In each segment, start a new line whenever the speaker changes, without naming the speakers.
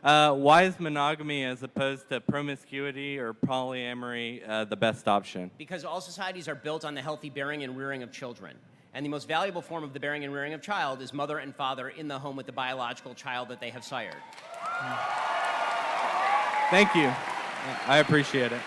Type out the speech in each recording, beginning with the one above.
Why is monogamy as opposed to promiscuity or polyamory the best option?
Because all societies are built on the healthy bearing and rearing of children. And the most valuable form of the bearing and rearing of child is mother and father in the home with the biological child that they have sired.
Thank you. I appreciate it.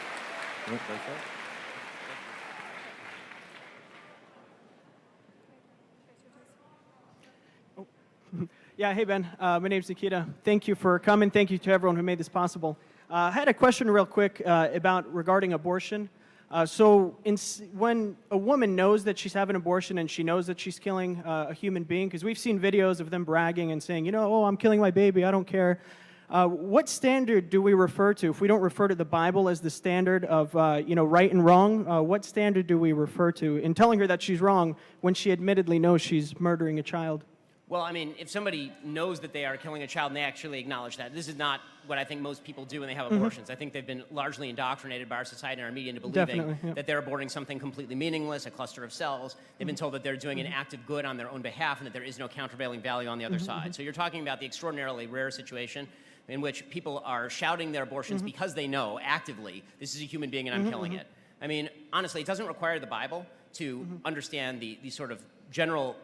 Yeah, hey Ben, my name's Nikita. Thank you for coming. Thank you to everyone who made this possible. I had a question real quick regarding abortion. When a woman knows that she's having an abortion and she knows that she's killing a human being, because we've seen videos of them bragging and saying, oh, I'm killing my baby, I don't care. What standard do we refer to? If we don't refer to the Bible as the standard of right and wrong, what standard do we refer to in telling her that she's wrong when she admittedly knows she's murdering a child?
Well, I mean, if somebody knows that they are killing a child and they actually acknowledge that, this is not what I think most people do when they have abortions. I think they've been largely indoctrinated by our society and our media into believing that they're aborting something completely meaningless, a cluster of cells. They've been told that they're doing an act of good on their own behalf and that there is no countervailing value on the other side. So you're talking about the extraordinarily rare situation in which people are shouting their abortions because they know actively this is a human being and I'm killing it. I mean, honestly, it doesn't require the Bible to understand the sort of general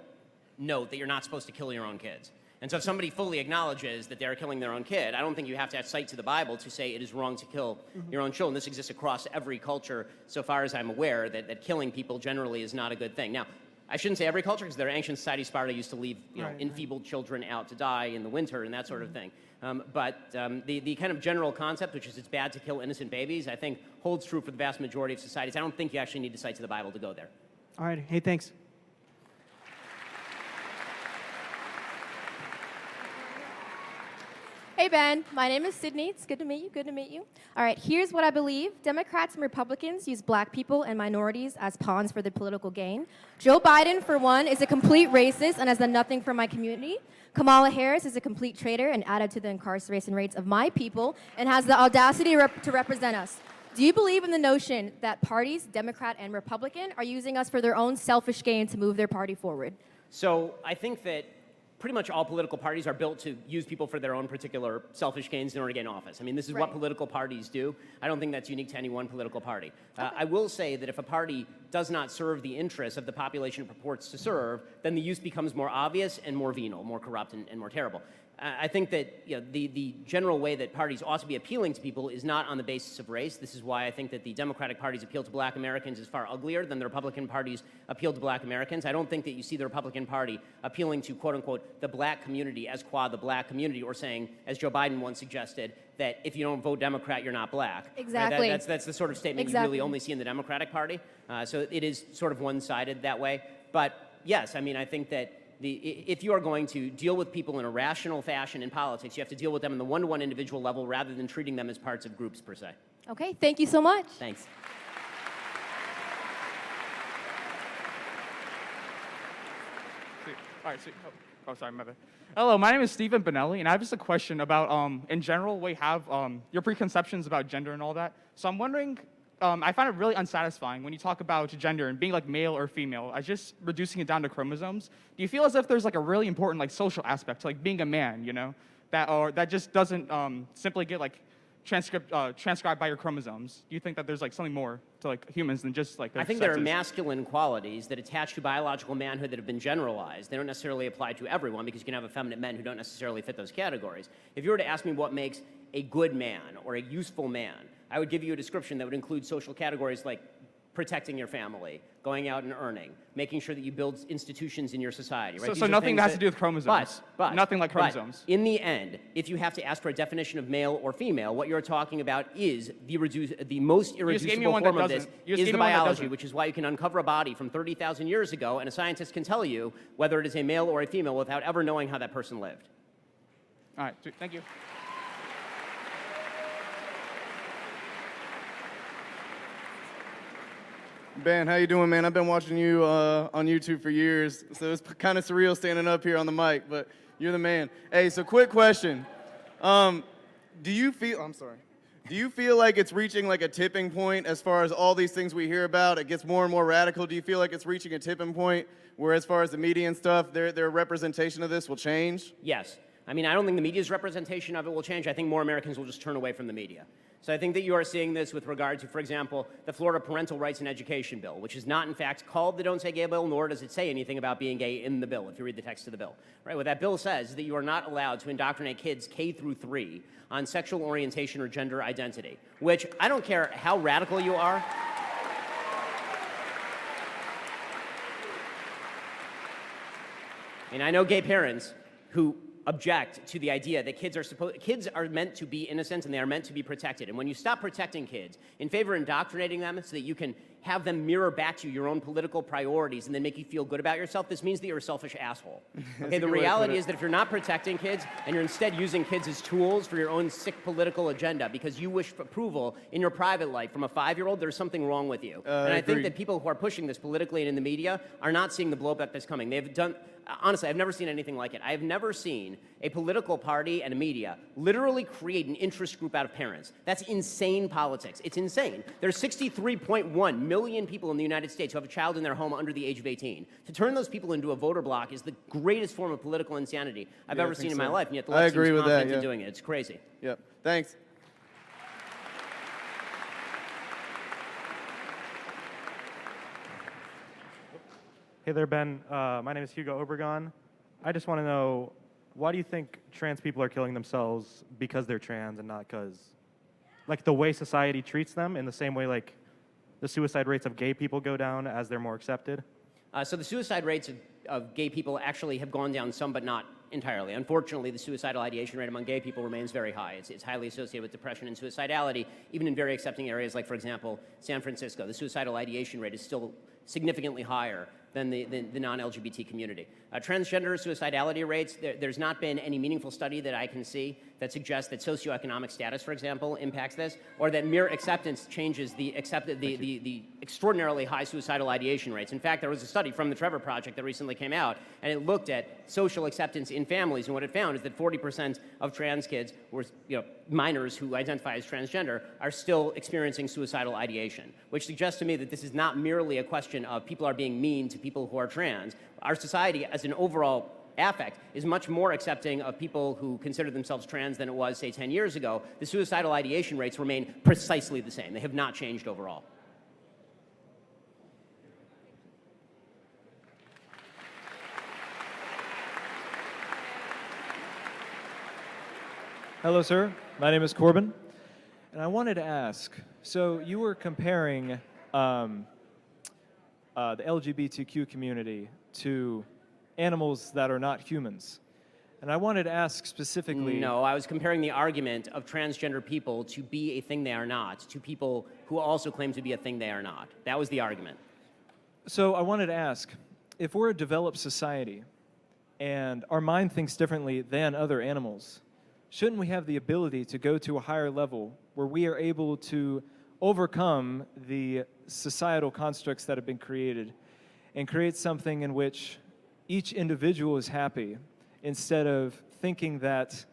note that you're not supposed to kill your own kids. And so if somebody fully acknowledges that they're killing their own kid, I don't think you have to cite to the Bible to say it is wrong to kill your own children. This exists across every culture, so far as I'm aware, that killing people generally is not a good thing. Now, I shouldn't say every culture, because there are ancient societies, Sparta used to leave enfeebled children out to die in the winter and that sort of thing. But the kind of general concept, which is it's bad to kill innocent babies, I think holds true for the vast majority of societies. I don't think you actually need to cite to the Bible to go there.
All right. Hey, thanks.
Hey, Ben. My name is Sydney. It's good to meet you. Good to meet you. All right, here's what I believe. Democrats and Republicans use black people and minorities as pawns for their political gain. Joe Biden, for one, is a complete racist and has done nothing for my community. Kamala Harris is a complete traitor and added to the incarceration rates of my people and has the audacity to represent us. Do you believe in the notion that parties, Democrat and Republican, are using us for their own selfish gain to move their party forward?
So I think that pretty much all political parties are built to use people for their own particular selfish gains in order to get in office. I mean, this is what political parties do. I don't think that's unique to any one political party. I will say that if a party does not serve the interests of the population it purports to serve, then the use becomes more obvious and more venal, more corrupt and more terrible. I think that the general way that parties ought to be appealing to people is not on the basis of race. This is why I think that the Democratic Party's appeal to black Americans is far uglier than the Republican Party's appeal to black Americans. I don't think that you see the Republican Party appealing to, quote unquote, the black community as qua the black community, or saying, as Joe Biden once suggested, that if you don't vote Democrat, you're not black.
Exactly.
Right? That's the sort of statement you really only see in the Democratic Party. So it is sort of one-sided that way. But yes, I mean, I think that if you are going to deal with people in a rational fashion in politics, you have to deal with them in the one-to-one individual level rather than treating them as parts of groups per se.
Okay, thank you so much.
Thanks.
Sweet. All right, sweet. Oh, sorry, my bad. Hello, my name is Stephen Benelli, and I have just a question about, in general, we have your preconceptions about gender and all that. So I'm wondering, I find it really unsatisfying when you talk about gender and being like male or female, as just reducing it down to chromosomes. Do you feel as if there's like a really important like social aspect to like being a man, you know, that just doesn't simply get like transcribed by your chromosomes? Do you think that there's like something more to like humans than just like their
I think
sexes?
there are masculine qualities that attach to biological manhood that have been generalized. They don't necessarily apply to everyone because you can have effeminate men who don't necessarily fit those categories. If you were to ask me what makes a good man or a useful man, I would give you a description that would include social categories like protecting your family, going out and earning, making sure that you build institutions in your society. Right?
So nothing that has to do with chromosomes.
But
nothing like chromosomes.
But in the end, if you have to ask for a definition of male or female, what you're talking about is the most irreducible form of this is the biology, which is why you can uncover a body from 30,000 years ago, and a scientist can tell you whether it is a male or a female without ever knowing how that person lived.
All right, thank you.
Ben, how you doing, man? I've been watching you on YouTube for years, so it's kind of surreal standing up here on the mic, but you're the man. Hey, so quick question. Do you feel like it's reaching like a tipping point as far as all these things we hear about? It gets more and more radical. Do you feel like it's reaching a tipping point where as far as the media and stuff, their representation of this will change?
Yes. I mean, I don't think the media's representation of it will change. I think more Americans will just turn away from the media. So I think that you are seeing this with regard to, for example, the Florida Parental Rights and Education Bill, which is not, in fact, called the Don't Say Gay bill, nor does it say anything about being gay in the bill, if you read the text of the bill. Right? What that bill says is that you are not allowed to indoctrinate kids K through 3 on sexual orientation or gender identity, which I don't care how radical you are. And I know gay parents who object to the idea that kids are meant to be innocent and they are meant to be protected. And when you stop protecting kids in favor of indoctrinating them so that you can have them mirror back to you your own political priorities and then make you feel good about yourself, this means that you're a selfish asshole. Okay, the reality is that if you're not protecting kids and you're instead using kids as tools for your own sick political agenda because you wish for approval in your private life from a 5-year-old, there's something wrong with you. And I think that people who are pushing this politically and in the media are not seeing the blowback that's coming. They've done. Honestly, I've never seen anything like it. I have never seen a political party and a media literally create an interest group out of parents. That's insane politics. It's insane. There's 63.1 million people in the United States who have a child in their home under the age of 18. To turn those people into a voter bloc is the greatest form of political insanity I've ever seen in my life, and yet the left seems confident in doing it. It's crazy.
Yep. Thanks.
Hey there, Ben. My name is Hugo Obregon. I just want to know, why do you think trans people are killing themselves because they're trans and not because, like, the way society treats them in the same way, like, the suicide rates of gay people go down as they're more accepted?
So the suicide rates of gay people actually have gone down some, but not entirely. Unfortunately, the suicidal ideation rate among gay people remains very high. It's highly associated with depression and suicidality, even in very accepting areas like, for example, San Francisco. The suicidal ideation rate is still significantly higher than the non-LGBT community. Transgender suicidality rates, there's not been any meaningful study that I can see that suggests that socioeconomic status, for example, impacts this, or that mere acceptance changes the extraordinarily high suicidal ideation rates. In fact, there was a study from the Trevor Project that recently came out, and it looked at social acceptance in families, and what it found is that 40% of trans kids, or minors who identify as transgender, are still experiencing suicidal ideation, which suggests to me that this is not merely a question of people are being mean to people who are trans. Our society, as an overall affect, is much more accepting of people who consider themselves trans than it was, say, 10 years ago. The suicidal ideation rates remain precisely the same. They have not changed overall.
Hello, sir. My name is Corbin, and I wanted to ask, so you were comparing the LGBTQ community to animals that are not humans. And I wanted to ask specifically...
No, I was comparing the argument of transgender people to be a thing they are not to people who also claim to be a thing they are not. That was the argument.
So I wanted to ask, if we're a developed society and our mind thinks differently than other animals, shouldn't we have the ability to go to a higher level where we are able to overcome the societal constructs that have been created and create something in which each individual is happy instead of thinking that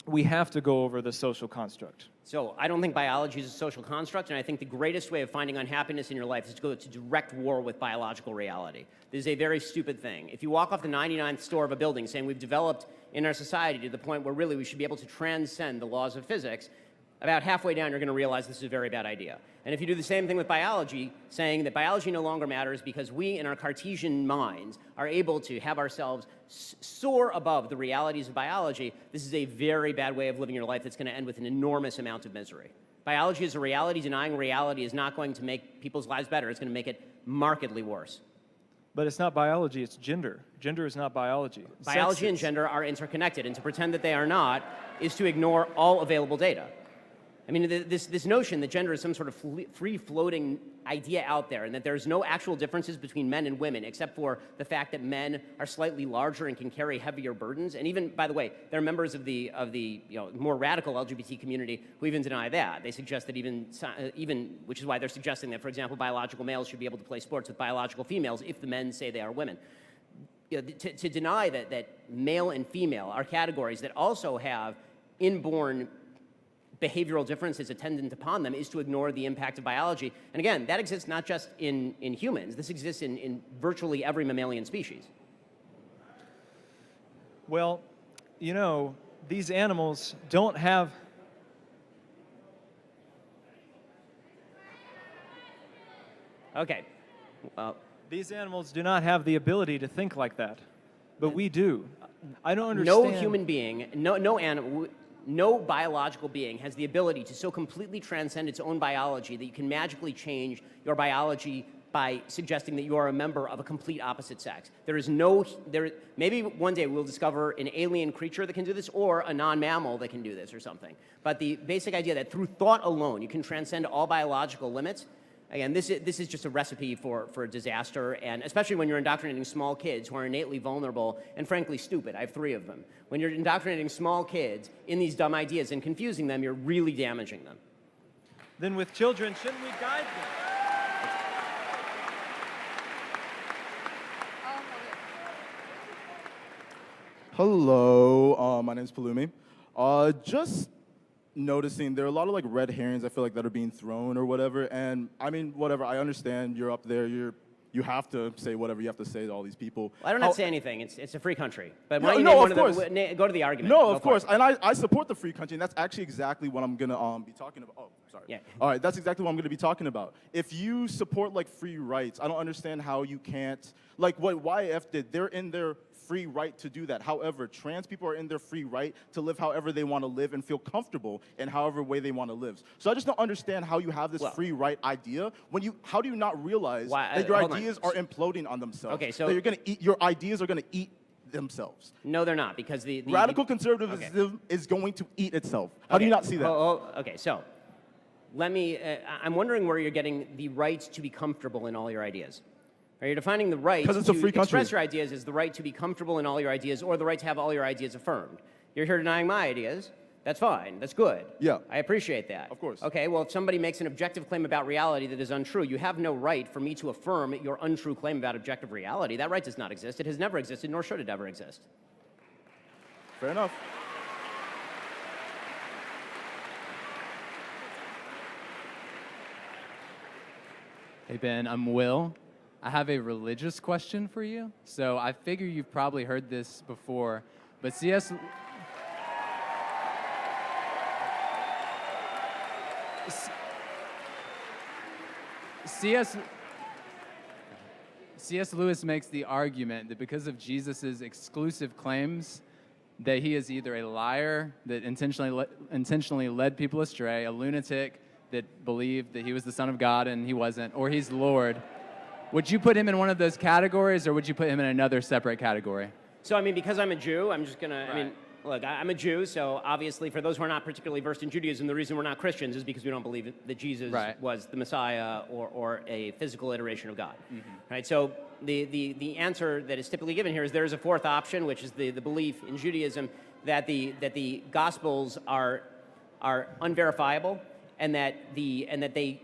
we have to go over the social construct?
So I don't think biology is a social construct, and I think the greatest way of finding unhappiness in your life is to go to direct war with biological reality. This is a very stupid thing. If you walk off the 99th floor of a building saying we've developed in our society to the point where really we should be able to transcend the laws of physics, about halfway down, you're going to realize this is a very bad idea. And if you do the same thing with biology, saying that biology no longer matters because we, in our Cartesian minds, are able to have ourselves soar above the realities of biology, this is a very bad way of living your life that's going to end with an enormous amount of misery. Biology is a reality. Denying reality is not going to make people's lives better. It's going to make it markedly worse.
But it's not biology, it's gender. Gender is not biology.
Biology and gender are interconnected, and to pretend that they are not is to ignore all available data. I mean, this notion that gender is some sort of free-floating idea out there and that there's no actual differences between men and women except for the fact that men are slightly larger and can carry heavier burdens. And even, by the way, there are members of the more radical LGBT community who even deny that. They suggest that even, which is why they're suggesting that, for example, biological males should be able to play sports with biological females if the men say they are women. To deny that male and female are categories that also have inborn behavioral differences attendant upon them is to ignore the impact of biology. And again, that exists not just in humans. This exists in virtually every mammalian species.
Well, you know, these animals don't have.
Okay. Well,
These animals do not have the ability to think like that, but we do. I don't understand.
no human being, no animal, no biological being has the ability to so completely transcend its own biology that you can magically change your biology by suggesting that you are a member of a complete opposite sex. Maybe one day we'll discover an alien creature that can do this, or a non-mammal that can do this, or something. But the basic idea that through thought alone you can transcend all biological limits, again, this is just a recipe for a disaster, and especially when you're indoctrinating small kids who are innately vulnerable and frankly stupid. I have 3 of them. When you're indoctrinating small kids in these dumb ideas and confusing them, you're really damaging them.
Then with children, shouldn't we guide them?
Hello, my name is Palumi. Just noticing there are a lot of like red herrings I feel like that are being thrown or whatever, and I mean whatever, I understand you're up there, you have to say whatever you have to say to all these people.
Well, I don't have to say anything. It's a free country. But why
No,
don't you
no,
name one
of
of
course.
them? Go to the argument.
No,
Go
of
for
course,
it.
and I support the free country, and that's actually exactly what I'm gonna be talking about. Oh, sorry.
Yeah.
All right, that's exactly what I'm gonna be talking about. If you support like free rights, I don't understand how you can't, like what YF did. They're in their free right to do that. However, trans people are in their free right to live however they want to live and feel comfortable in however way they want to live. So I just don't understand how you have this free right idea when how do you not realize that your ideas are imploding on themselves?
Okay, so
that your ideas are gonna eat themselves.
No, they're not, because the
Radical conservatism is going to eat itself. How do you not see that?
Okay, so let me. I'm wondering where you're getting the right to be comfortable in all your ideas. Are you defining the right
Because it's
to
a free country.
express your ideas as the right to be comfortable in all your ideas, or the right to have all your ideas affirmed? You're here denying my ideas. That's fine. That's good.
Yeah.
I appreciate that.
Of course.
Okay, well, if somebody makes an objective claim about reality that is untrue, you have no right for me to affirm your untrue claim about objective reality. That right does not exist. It has never existed, nor should it ever exist.
Fair enough.
Hey, Ben, I'm Will. I have a religious question for you. So I figure you've probably heard this before, but C.S. Lewis makes the argument that because of Jesus' exclusive claims, that he is either a liar that intentionally led people astray, a lunatic that believed that he was the Son of God and he wasn't, or he's Lord. Would you put him in one of those categories, or would you put him in another separate category?
So, I mean, because I'm a Jew, I'm just going to,
Right.
I mean, look, I'm a Jew, so obviously for those who are not particularly versed in Judaism, the reason we're not Christians is because we don't believe that Jesus was the Messiah or a physical iteration of God. Right? So the answer that is typically given here is there is a fourth option, which is the belief in Judaism that the Gospels are unverifiable, and that they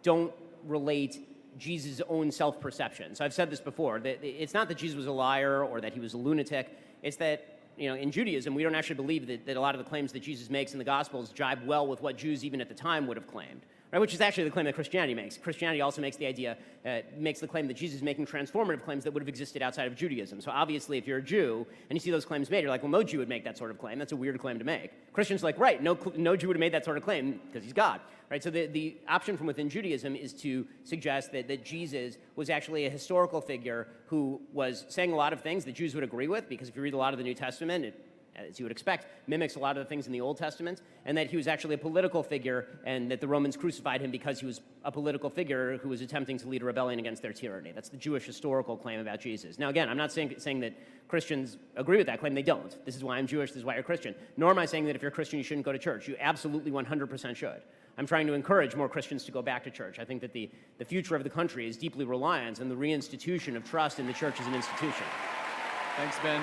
don't relate Jesus' own self-perception. So I've said this before, that it's not that Jesus was a liar or that he was a lunatic. It's that, you know, in Judaism, we don't actually believe that a lot of the claims that Jesus makes in the Gospels jibe well with what Jews even at the time would have claimed, right? Which is actually the claim that Christianity makes. Christianity also makes makes the claim that Jesus is making transformative claims that would have existed outside of Judaism. So obviously, if you're a Jew and you see those claims made, you're like, well, no Jew would make that sort of claim. That's a weird claim to make. Christians are like, right, no Jew would have made that sort of claim because he's God. Right, so the option from within Judaism is to suggest that Jesus was actually a historical figure who was saying a lot of things that Jews would agree with, because if you read a lot of the New Testament, it, as you would expect, mimics a lot of the things in the Old Testament, and that he was actually a political figure, and that the Romans crucified him because he was a political figure who was attempting to lead a rebellion against their tyranny. That's the Jewish historical claim about Jesus. Now, again, I'm not saying that Christians agree with that claim. They don't. This is why I'm Jewish. This is why you're Christian. Nor am I saying that if you're Christian, you shouldn't go to church. You absolutely 100% should. I'm trying to encourage more Christians to go back to church. I think that the future of the country is deeply reliant on the reinstitution of trust in the church as an institution.
Thanks, Ben.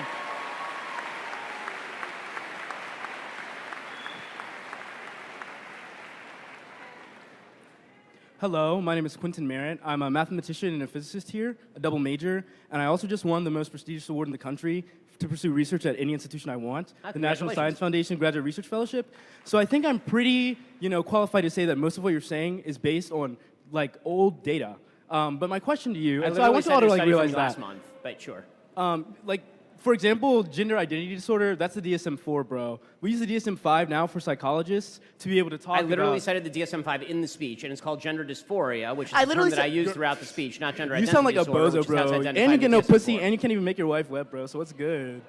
Hello, my name is Quentin Merritt. I'm a mathematician and a physicist here, a double major, and I also just won the most prestigious award in the country to pursue research at any institution I want, the National Science Foundation Graduate Research Fellowship. So I think I'm pretty, qualified to say that most of what you're saying is based on like old data. But my question to you, and so I want you all to like realize that.
Last month, but sure.
For example, gender identity disorder, that's the DSM-4, bro. We use the DSM-5 now for psychologists to be able to talk
I literally
about...
cited the DSM-5 in the speech, and it's called gender dysphoria, which is
I
the term
literally
that I
said-
use throughout the speech, not gender
You
identity
sound like a
disorder, which
bozo,
is how it's
bro.
identified
And you
in
get
the
no
DSM-4.
pussy, and you can't even make your wife wet, bro, so what's good?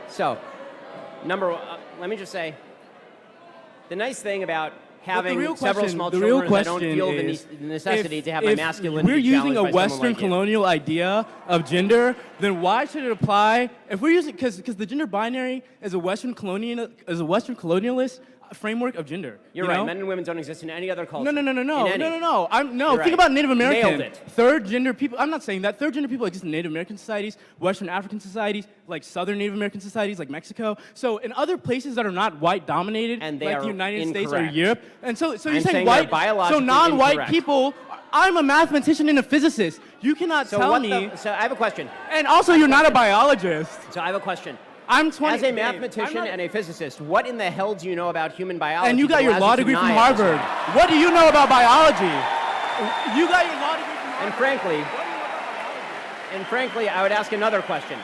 So, let me just say, the nice thing about having several small children is I don't feel the necessity to have my masculinity
If we're using a
challenged by someone
Western
like you.
colonial idea of gender, then why should it apply? If we're using, because the gender binary is a Western colonialist framework of gender.
You're
you
right.
know?
Men and women don't exist in any other culture.
No.
In any.
Think
right.
about Native American.
Nailed it.
Third gender people. I'm not saying that. Third gender people exist in Native American societies, Western African societies, like Southern Native American societies, like Mexico. So in other places that are not white dominated,
And they
like
are
the United States or
incorrect.
Europe. And so you're
I'm
saying
saying
white,
they're biologically
so non-white
incorrect.
people. I'm a mathematician and a physicist. You cannot tell me.
So I have a question.
And also, you're not a biologist.
So I have a question.
I'm 20.
As a mathematician and a physicist, what in the hell do you know about human biology?
And you got
that
your
allows
law
you to
degree from
deny it this
Harvard.
way?
What do you know about biology? You got your law degree from Harvard.
And frankly, I would ask another question.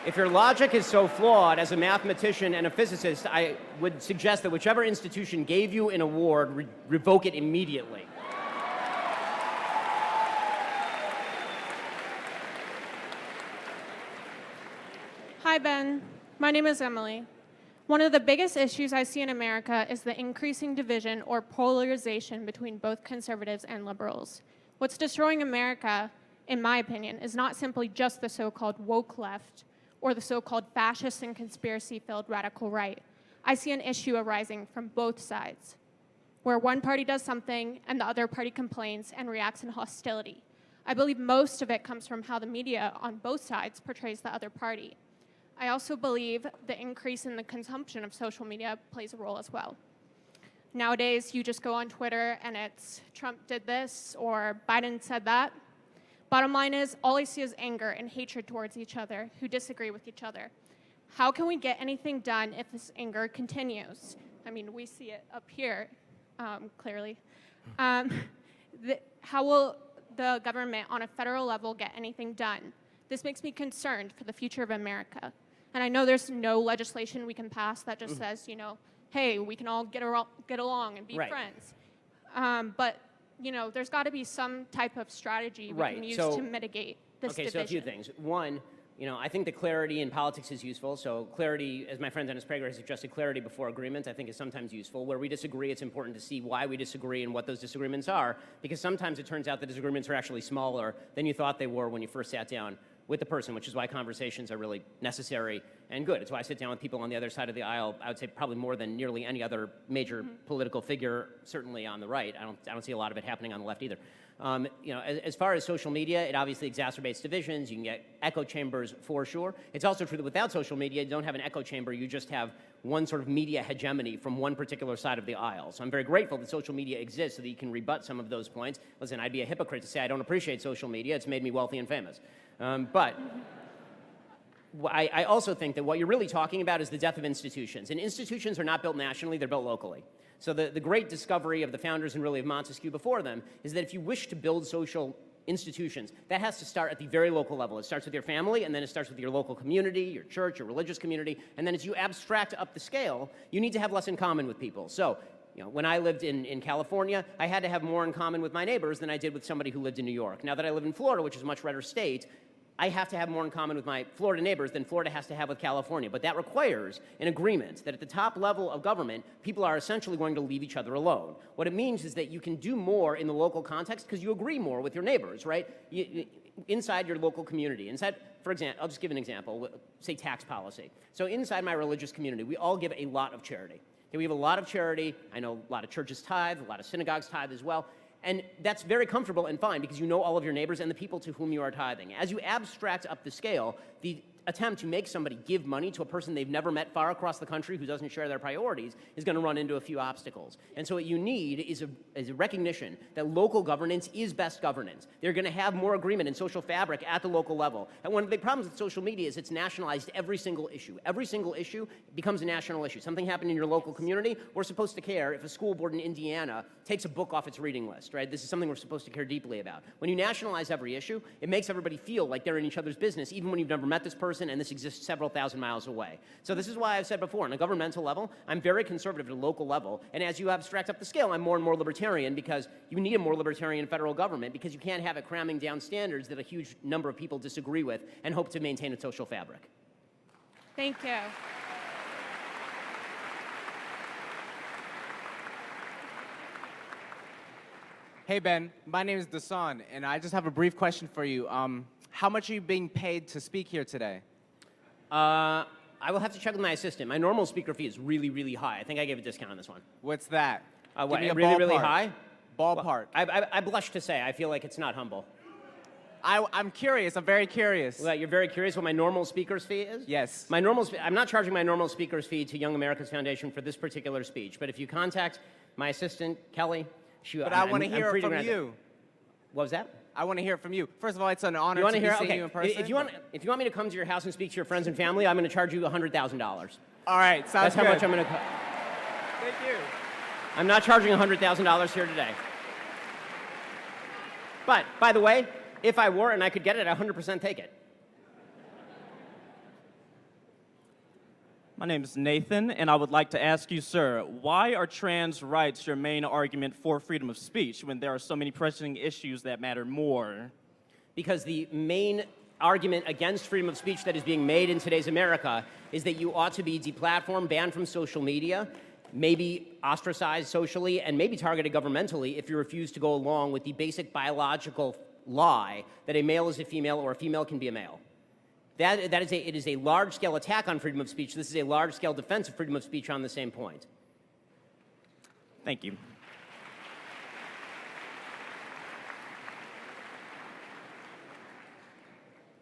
If your logic is so flawed as a mathematician and a physicist, I would suggest that whichever institution gave you an award, revoke it immediately.
Hi, Ben. My name is Emily. One of the biggest issues I see in America is the increasing division or polarization between both conservatives and liberals. What's destroying America, in my opinion, is not simply just the so-called woke left or the so-called fascist and conspiracy-filled radical right. I see an issue arising from both sides, where one party does something and the other party complains and reacts in hostility. I believe most of it comes from how the media on both sides portrays the other party. I also believe the increase in the consumption of social media plays a role as well. Nowadays, you just go on Twitter and it's Trump did this or Biden said that. Bottom line is, all I see is anger and hatred towards each other who disagree with each other. How can we get anything done if this anger continues? I mean, we see it up here, clearly. How will the government on a federal level get anything done? This makes me concerned for the future of America. And I know there's no legislation we can pass that just says, you know, hey, we can all get along and be friends. But, you know, there's got to be some type of strategy we can use to mitigate this division.
So a few things. One, you know, I think that clarity in politics is useful. So clarity, as my friend Dennis Prager has suggested, clarity before agreement, I think is sometimes useful. Where we disagree, it's important to see why we disagree and what those disagreements are, because sometimes it turns out the disagreements are actually smaller than you thought they were when you first sat down with the person, which is why conversations are really necessary and good. It's why I sit down with people on the other side of the aisle, I would say probably more than nearly any other major political figure, certainly on the right. I don't see a lot of it happening on the left either. You know, as far as social media, it obviously exacerbates divisions. You can get echo chambers for sure. It's also true that without social media, you don't have an echo chamber. You just have one sort of media hegemony from one particular side of the aisle. So I'm very grateful that social media exists so that you can rebut some of those points. Listen, I'd be a hypocrite to say I don't appreciate social media. It's made me wealthy and famous. But I also think that what you're really talking about is the death of institutions. And institutions are not built nationally, they're built locally. So the great discovery of the founders and really of Montesquieu before them is that if you wish to build social institutions, that has to start at the very local level. It starts with your family, and then it starts with your local community, your church, your religious community, and then as you abstract up the scale, you need to have less in common with people. So, you know, when I lived in California, I had to have more in common with my neighbors than I did with somebody who lived in New York. Now that I live in Florida, which is a much redder state, I have to have more in common with my Florida neighbors than Florida has to have with California. But that requires an agreement that at the top level of government, people are essentially going to leave each other alone. What it means is that you can do more in the local context because you agree more with your neighbors, right? Inside your local community. Inside, for example, I'll just give an example, say tax policy. So inside my religious community, we all give a lot of charity. Okay, we have a lot of charity. I know a lot of churches tithe, a lot of synagogues tithe as well. And that's very comfortable and fine because you know all of your neighbors and the people to whom you are tithing. As you abstract up the scale, the attempt to make somebody give money to a person they've never met far across the country who doesn't share their priorities is going to run into a few obstacles. And so what you need is a recognition that local governance is best governance. They're going to have more agreement in social fabric at the local level. And one of the big problems with social media is it's nationalized every single issue. Every single issue becomes a national issue. Something happened in your local community, we're supposed to care if a school board in Indiana takes a book off its reading list, right? This is something we're supposed to care deeply about. When you nationalize every issue, it makes everybody feel like they're in each other's business, even when you've never met this person and this exists several thousand miles away. So this is why I've said before, on a governmental level, I'm very conservative at a local level, and as you abstract up the scale, I'm more and more libertarian, because you need a more libertarian federal government, because you can't have it cramming down standards that a huge number of people disagree with and hope to maintain a social fabric.
Thank you.
Hey, Ben. My name is Dasan, and I just have a brief question for you. How much are you being paid to speak here today?
I will have to check with my assistant. My normal speaker fee is really, really high. I think I gave a discount on this one.
What's that?
What,
Give me a
really, really
ballpark.
high?
Ballpark.
Well, I blush to say. I feel like it's not humble.
I'm curious. I'm very curious.
Well, you're very curious what my normal speaker's fee is?
Yes.
I'm not charging my normal speaker's fee to Young America's Foundation for this particular speech, but if you contact my assistant, Kelly,
But I want to hear it from you.
What was that?
I want to hear it from you. First of all, it's an honor
You
to
want
be
to hear?
seeing
Okay.
you in person.
If you want me to come to your house and speak to your friends and family, I'm going to charge you $100,000.
All right, sounds
That's
good.
how much I'm going to.
Thank you.
I'm not charging $100,000 here today. But by the way, if I were and I could get it, I 100% take it.
My name is Nathan, and I would like to ask you, sir, why are trans rights your main argument for freedom of speech when there are so many pressing issues that matter more?
Because the main argument against freedom of speech that is being made in today's America is that you ought to be deplatformed, banned from social media, maybe ostracized socially, and maybe targeted governmentally if you refuse to go along with the basic biological lie that a male is a female or a female can be a male. It is a large-scale attack on freedom of speech. This is a large-scale defense of freedom of speech on the same point.
Thank you.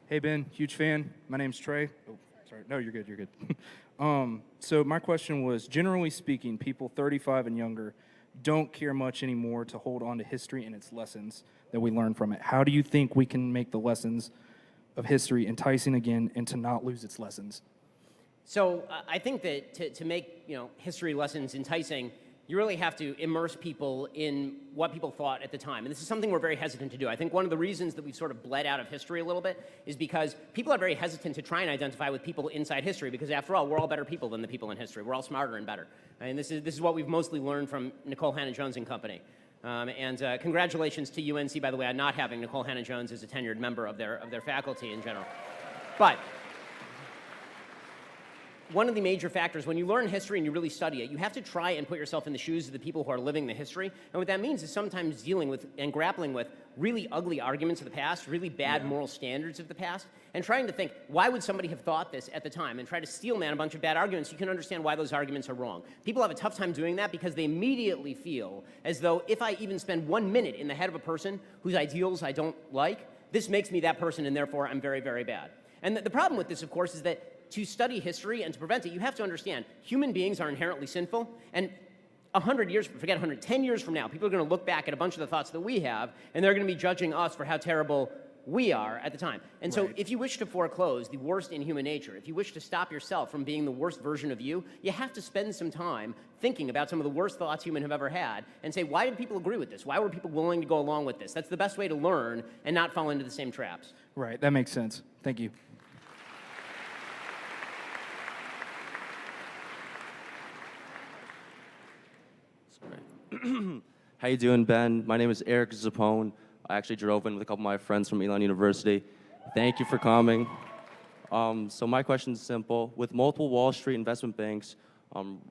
Hey, Ben, huge fan. My name's Trey. Oh, sorry. No, you're good, you're good. So my question was, generally speaking, people 35 and younger don't care much anymore to hold on to history and its lessons that we learn from it. How do you think we can make the lessons of history enticing again and to not lose its lessons?
So I think that to make history lessons enticing, you really have to immerse people in what people thought at the time. And this is something we're very hesitant to do. I think one of the reasons that we've sort of bled out of history a little bit is because people are very hesitant to try and identify with people inside history, because after all, we're all better people than the people in history. We're all smarter and better. And this is what we've mostly learned from Nicole Hannah-Jones and company. Congratulations to UNC, by the way, on not having Nicole Hannah-Jones as a tenured member of their faculty in general. But one of the major factors, when you learn history and you really study it, you have to try and put yourself in the shoes of the people who are living the history. And what that means is sometimes dealing with and grappling with really ugly arguments of the past, really bad moral standards of the past, and trying to think, why would somebody have thought this at the time, and try to steel man a bunch of bad arguments so you can understand why those arguments are wrong. People have a tough time doing that because they immediately feel as though if I even spend 1 minute in the head of a person whose ideals I don't like, this makes me that person and therefore I'm very, very bad. And the problem with this, of course, is that to study history and to prevent it, you have to understand human beings are inherently sinful, and 100 years, forget 100, 10 years from now, people are going to look back at a bunch of the thoughts that we have, and they're going to be judging us for how terrible we are at the time. And so if you wish to foreclose the worst in human nature, if you wish to stop yourself from being the worst version of you, you have to spend some time thinking about some of the worst thoughts humans have ever had and say, why did people agree with this? Why were people willing to go along with this? That's the best way to learn and not fall into the same traps.
Right, that makes sense. Thank you.
How you doing, Ben? My name is Eric Zappone. I actually drove in with a couple of my friends from Elon University. Thank you for coming. So my question is simple. With multiple Wall Street investment banks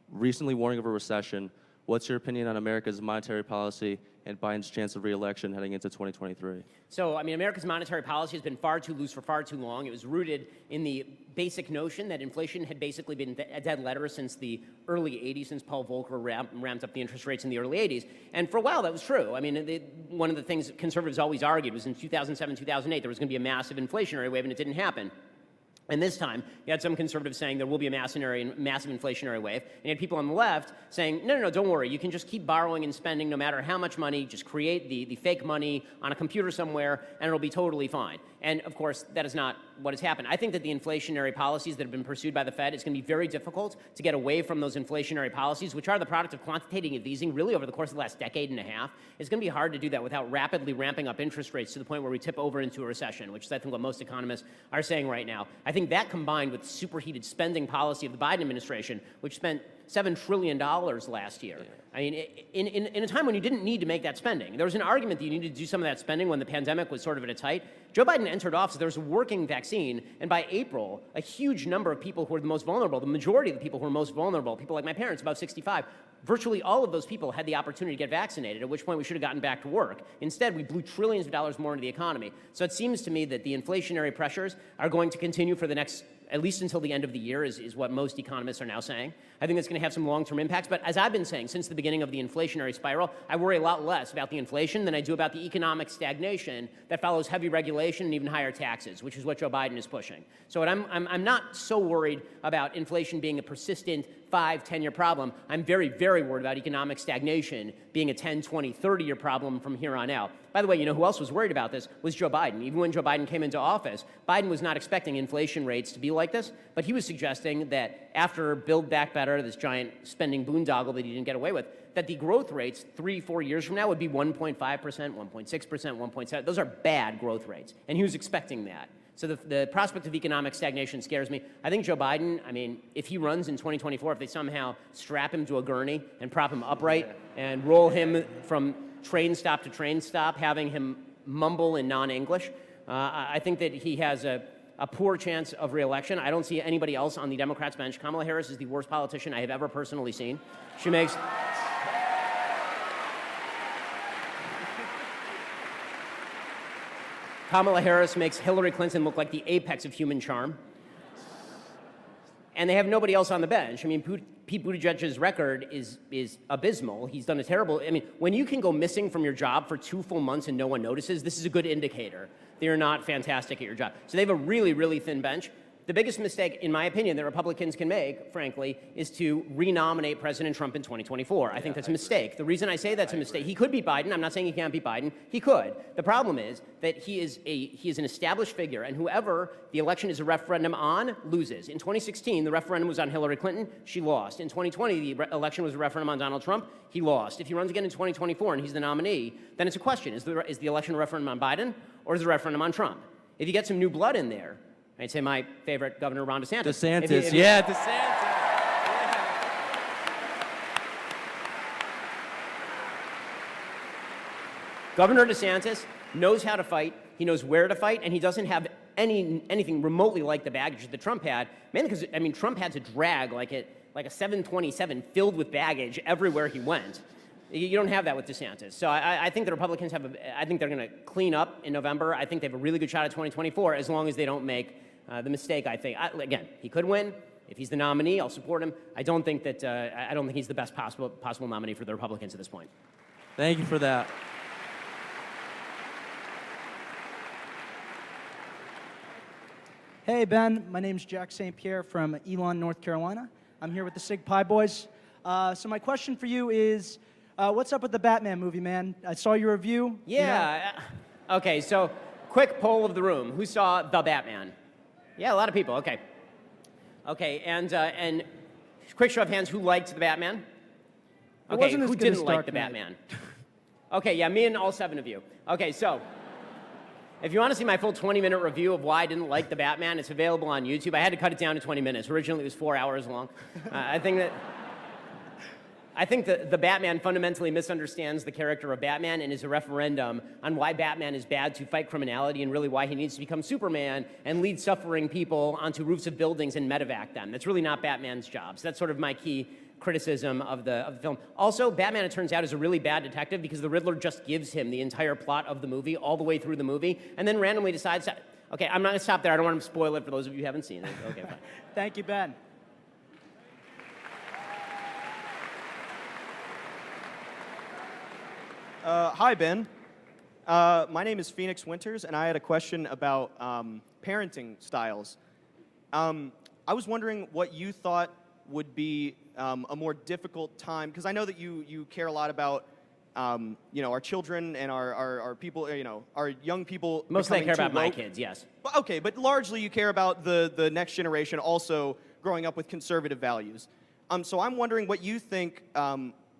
recently warning of a recession, what's your opinion on America's monetary policy and Biden's chance of re-election heading into 2023?
So, I mean, America's monetary policy has been far too loose for far too long. It was rooted in the basic notion that inflation had basically been a dead letter since the early 80s, since Paul Volcker ramped up the interest rates in the early 80s. And for a while, that was true. I mean, one of the things conservatives always argued was in 2007, 2008, there was going to be a massive inflationary wave, and it didn't happen. And this time, you had some conservatives saying there will be a massive inflationary wave. And you had people on the left saying, no, don't worry. You can just keep borrowing and spending no matter how much money. Just create the fake money on a computer somewhere, and it'll be totally fine. And, of course, that is not what has happened. I think that the inflationary policies that have been pursued by the Fed, it's going to be very difficult to get away from those inflationary policies, which are the product of quantitative easing really over the course of the last decade and a half. It's going to be hard to do that without rapidly ramping up interest rates to the point where we tip over into a recession, which is, I think, what most economists are saying right now. I think that combined with superheated spending policy of the Biden administration, which spent $7 trillion last year. I mean, in a time when you didn't need to make that spending. There was an argument that you needed to do some of that spending when the pandemic was sort of at its height. Joe Biden entered office, there was a working vaccine, and by April, a huge number of people who were the most vulnerable, the majority of the people who were most vulnerable, people like my parents, about 65, virtually all of those people had the opportunity to get vaccinated, at which point we should have gotten back to work. Instead, we blew trillions of dollars more into the economy. So it seems to me that the inflationary pressures are going to continue for the next, at least until the end of the year, is what most economists are now saying. I think that's going to have some long-term impacts. But as I've been saying since the beginning of the inflationary spiral, I worry a lot less about the inflation than I do about the economic stagnation that follows heavy regulation and even higher taxes, which is what Joe Biden is pushing. So I'm not so worried about inflation being a persistent 5, 10-year problem. I'm very, very worried about economic stagnation being a 10, 20, 30-year problem from here on out. By the way, you know who else was worried about this was Joe Biden. Even when Joe Biden came into office, Biden was not expecting inflation rates to be like this, but he was suggesting that after Build Back Better, this giant spending boondoggle that he didn't get away with, that the growth rates 3-4 years from now would be 1.5%, 1.6%, 1.7%. Those are bad growth rates, and he was expecting that. So the prospect of economic stagnation scares me. I think Joe Biden, I mean, if he runs in 2024, if they somehow strap him to a gurney and prop him upright and roll him from train stop to train stop, having him mumble in non-English, I think that he has a poor chance of re-election. I don't see anybody else on the Democrats' bench. Kamala Harris is the worst politician I have ever personally seen. She makes... Kamala Harris makes Hillary Clinton look like the apex of human charm. And they have nobody else on the bench. I mean, Pete Buttigieg's record is abysmal. He's done a terrible... I mean, when you can go missing from your job for 2 full months and no one notices, this is a good indicator that you're not fantastic at your job. So they have a really, really thin bench. The biggest mistake, in my opinion, that Republicans can make, frankly, is to renominate President Trump in 2024. I think that's a mistake. The reason I say that's a mistake, he could beat Biden. I'm not saying he can't beat Biden. He could. The problem is that he is an established figure, and whoever the election is a referendum on loses. In 2016, the referendum was on Hillary Clinton. She lost. In 2020, the election was a referendum on Donald Trump. He lost. If he runs again in 2024 and he's the nominee, then it's a question. Is the election a referendum on Biden, or is it a referendum on Trump? If you get some new blood in there, I'd say my favorite governor, Ron DeSantis.
DeSantis.
Governor DeSantis knows how to fight, he knows where to fight, and he doesn't have anything remotely like the baggage that Trump had, mainly because, I mean, Trump had to drag like a 727 filled with baggage everywhere he went. You don't have that with DeSantis. So I think the Republicans I think they're going to clean up in November. I think they have a really good shot at 2024 as long as they don't make the mistake, I think. Again, he could win. If he's the nominee, I'll support him. I don't think he's the best possible nominee for the Republicans at this point.
Thank you for that.
Hey, Ben. My name's Jack St. Pierre from Elon, North Carolina. I'm here with the Sig Pi Boys. So my question for you is, what's up with the Batman movie, man? I saw your review.
Yeah. Okay, so quick poll of the room. Who saw The Batman? Yeah, a lot of people. Okay. Okay, and quick show of hands, who liked The Batman? Okay, who didn't like The Batman? Okay, yeah, me and all 7 of you. Okay, so if you want to see my full 20-minute review of why I didn't like The Batman, it's available on YouTube. I had to cut it down to 20 minutes. Originally, it was 4 hours long. I think that the Batman fundamentally misunderstands the character of Batman and is a referendum on why Batman is bad to fight criminality and really why he needs to become Superman and lead suffering people onto roofs of buildings and medevac them. That's really not Batman's job. So that's sort of my key criticism of the film. Also, Batman, it turns out, is a really bad detective because the Riddler just gives him the entire plot of the movie all the way through the movie and then randomly decides to... Okay, I'm not going to stop there. I don't want to spoil it for those of you who haven't seen it. Okay, fine.
Thank you, Ben.
Hi, Ben. My name is Phoenix Winters, and I had a question about parenting styles. I was wondering what you thought would be a more difficult time, because I know that you care a lot about our children and our people, our young people.
Mostly I care
becoming
about my
too woke.
kids, yes.
Okay, but largely you care about the next generation also growing up with conservative values. So I'm wondering what you think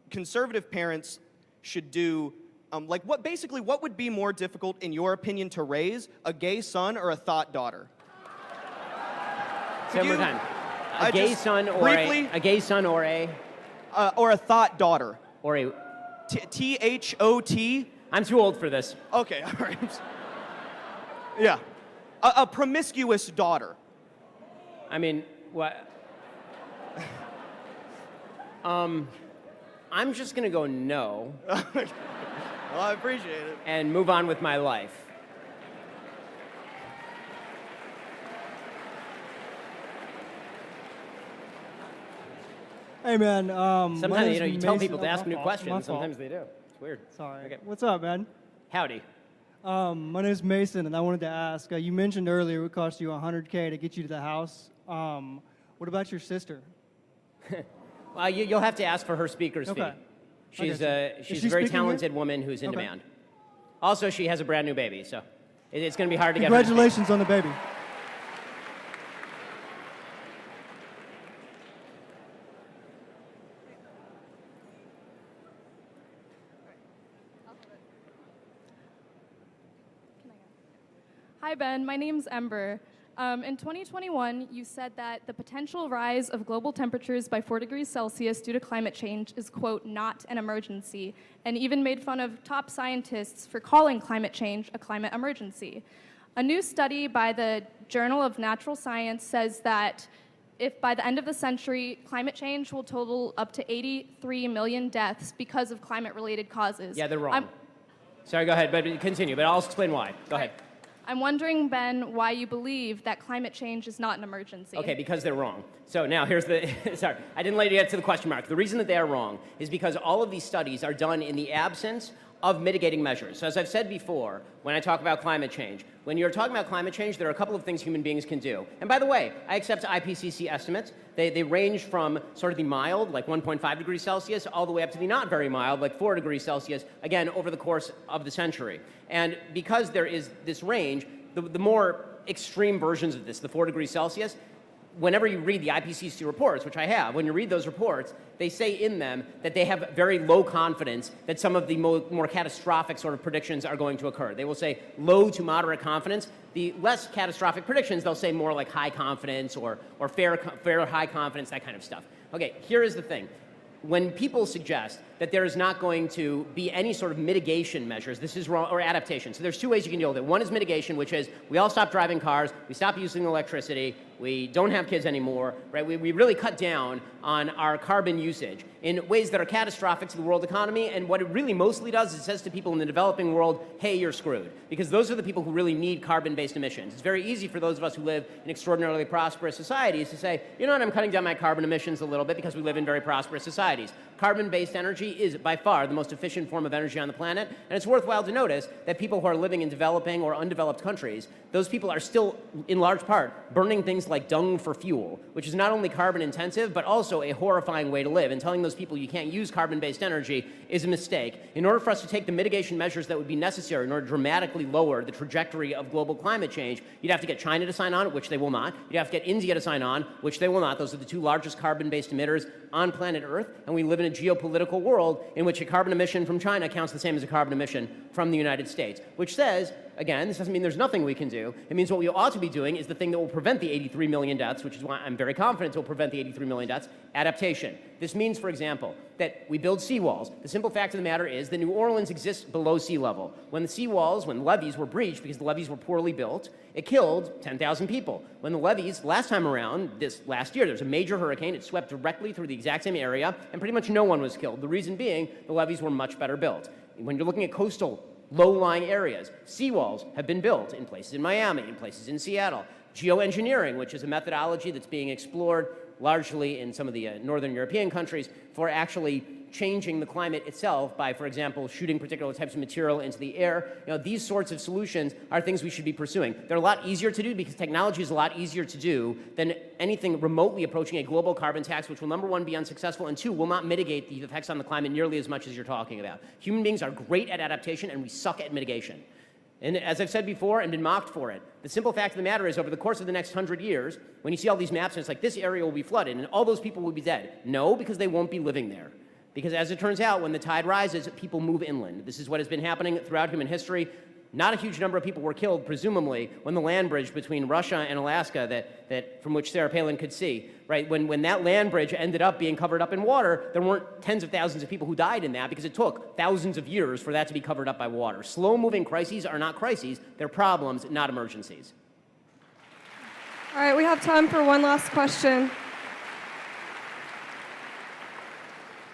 conservative parents should do. What would be more difficult, in your opinion, to raise, a gay son or a thought daughter?
Say one more time. A gay son or
or a thought daughter.
Or a
T-H-O-T?
I'm too old for this.
Okay, all right. Yeah. A promiscuous daughter.
I mean, what? I'm just going to go no.
Well, I appreciate it.
And move on with my life.
Hey, man.
Sometimes, you tell people to ask new questions. Sometimes they do. It's weird.
Sorry.
Okay.
What's up, man?
Howdy.
My name is Mason, and I wanted to ask, you mentioned earlier it would cost you $100K to get you to the house. What about your sister?
Well, you'll have to ask for her speaker's fee. She's a very talented woman who's in demand. Also, she has a brand new baby, so it's going to be hard to get her to speak.
Congratulations on the baby.
Hi, Ben. My name's Ember. In 2021, you said that the potential rise of global temperatures by 4 degrees Celsius due to climate change is, quote, not an emergency, and even made fun of top scientists for calling climate change a climate emergency. A new study by the Journal of Natural Science says that if by the end of the century, climate change will total up to 83 million deaths because of climate-related causes.
Yeah, they're wrong. Sorry, go ahead, but continue, but I'll explain why. Go ahead.
I'm wondering, Ben, why you believe that climate change is not an emergency.
Okay, because they're wrong. So now here's the, sorry, I didn't let you get to the question mark. The reason that they are wrong is because all of these studies are done in the absence of mitigating measures. So as I've said before, when I talk about climate change, when you're talking about climate change, there are a couple of things human beings can do. And by the way, I accept IPCC estimates. They range from sort of the mild, like 1.5 degrees Celsius, all the way up to the not very mild, like 4 degrees Celsius, again, over the course of the century. And because there is this range, the more extreme versions of this, the 4 degrees Celsius, whenever you read the IPCC reports, which I have, when you read those reports, they say in them that they have very low confidence that some of the more catastrophic sort of predictions are going to occur. They will say low to moderate confidence. The less catastrophic predictions, they'll say more like high confidence or fair high confidence, that kind of stuff. Okay, here is the thing. When people suggest that there is not going to be any sort of mitigation measures, this is wrong, or adaptation. So there's two ways you can deal with it. One is mitigation, which is we all stop driving cars, we stop using electricity, we don't have kids anymore, right? We really cut down on our carbon usage in ways that are catastrophic to the world economy, and what it really mostly does is it says to people in the developing world, hey, you're screwed. Because those are the people who really need carbon-based emissions. It's very easy for those of us who live in extraordinarily prosperous societies to say, you know what, I'm cutting down my carbon emissions a little bit because we live in very prosperous societies. Carbon-based energy is by far the most efficient form of energy on the planet, and it's worthwhile to notice that people who are living in developing or undeveloped countries, those people are still, in large part, burning things like dung for fuel, which is not only carbon intensive, but also a horrifying way to live. And telling those people you can't use carbon-based energy is a mistake. In order for us to take the mitigation measures that would be necessary in order to dramatically lower the trajectory of global climate change, you'd have to get China to sign on, which they will not. You'd have to get India to sign on, which they will not. Those are the two largest carbon-based emitters on planet Earth, and we live in a geopolitical world in which a carbon emission from China counts the same as a carbon emission from the United States, which says, again, this doesn't mean there's nothing we can do. It means what we ought to be doing is the thing that will prevent the 83 million deaths, which is why I'm very confident it will prevent the 83 million deaths, adaptation. This means, for example, that we build seawalls. The simple fact of the matter is that New Orleans exists below sea level. When the seawalls, when levees were breached because the levees were poorly built, it killed 10,000 people. When the levees, last time around, this last year, there was a major hurricane. It swept directly through the exact same area, and pretty much no one was killed. The reason being, the levees were much better built. When you're looking at coastal, low-lying areas, seawalls have been built in places in Miami, in places in Seattle. Geoengineering, which is a methodology that's being explored largely in some of the northern European countries for actually changing the climate itself by, for example, shooting particular types of material into the air. These sorts of solutions are things we should be pursuing. They're a lot easier to do because technology is a lot easier to do than anything remotely approaching a global carbon tax, which will, number one, be unsuccessful, and two, will not mitigate the effects on the climate nearly as much as you're talking about. Human beings are great at adaptation, and we suck at mitigation. And as I've said before and been mocked for it, the simple fact of the matter is over the course of the next 100 years, when you see all these maps and it's like this area will be flooded and all those people will be dead. No, because they won't be living there. Because as it turns out, when the tide rises, people move inland. This is what has been happening throughout human history. Not a huge number of people were killed, presumably, when the land bridge between Russia and Alaska from which Sarah Palin could see, right? When that land bridge ended up being covered up in water, there weren't tens of thousands of people who died in that because it took thousands of years for that to be covered up by water. Slow-moving crises are not crises. They're problems, not emergencies.
All right, we have time for one last question.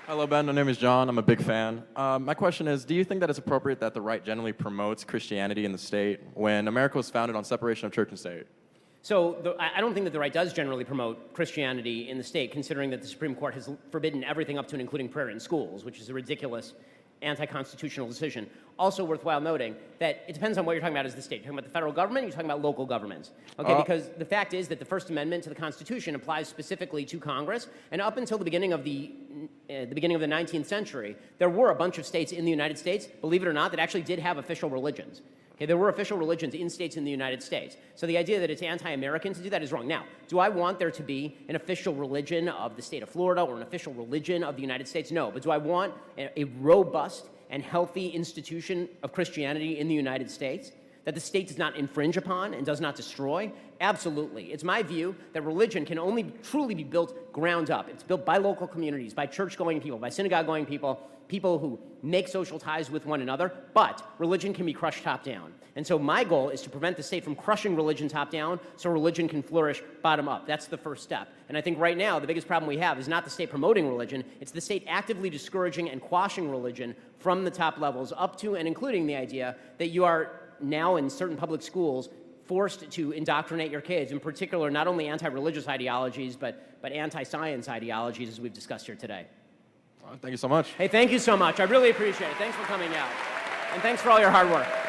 Hello, Ben. My name is John. I'm a big fan. My question is, do you think that it's appropriate that the right generally promotes Christianity in the state when America was founded on separation of church and state?
So I don't think that the right does generally promote Christianity in the state, considering that the Supreme Court has forbidden everything up to and including prayer in schools, which is a ridiculous anti-constitutional decision. Also worthwhile noting that it depends on what you're talking about as the state. You're talking about the federal government, you're talking about local governments. Okay, because the fact is that the First Amendment to the Constitution applies specifically to Congress, and up until the beginning of the 19th century, there were a bunch of states in the United States, believe it or not, that actually did have official religions. Okay, there were official religions in states in the United States. So the idea that it's anti-American to do that is wrong. Now, do I want there to be an official religion of the state of Florida or an official religion of the United States? No. But do I want a robust and healthy institution of Christianity in the United States that the state does not infringe upon and does not destroy? Absolutely. It's my view that religion can only truly be built ground up. It's built by local communities, by church-going people, by synagogue-going people, people who make social ties with one another, but religion can be crushed top-down. And so my goal is to prevent the state from crushing religion top-down so religion can flourish bottom-up. That's the first step. And I think right now the biggest problem we have is not the state promoting religion, it's the state actively discouraging and quashing religion from the top levels up to and including the idea that you are now in certain public schools forced to indoctrinate your kids, in particular not only anti-religious ideologies, but anti-science ideologies as we've discussed here today.
Thank you so much.
Hey, thank you so much. I really appreciate it. Thanks for coming out. And thanks for all your hard work.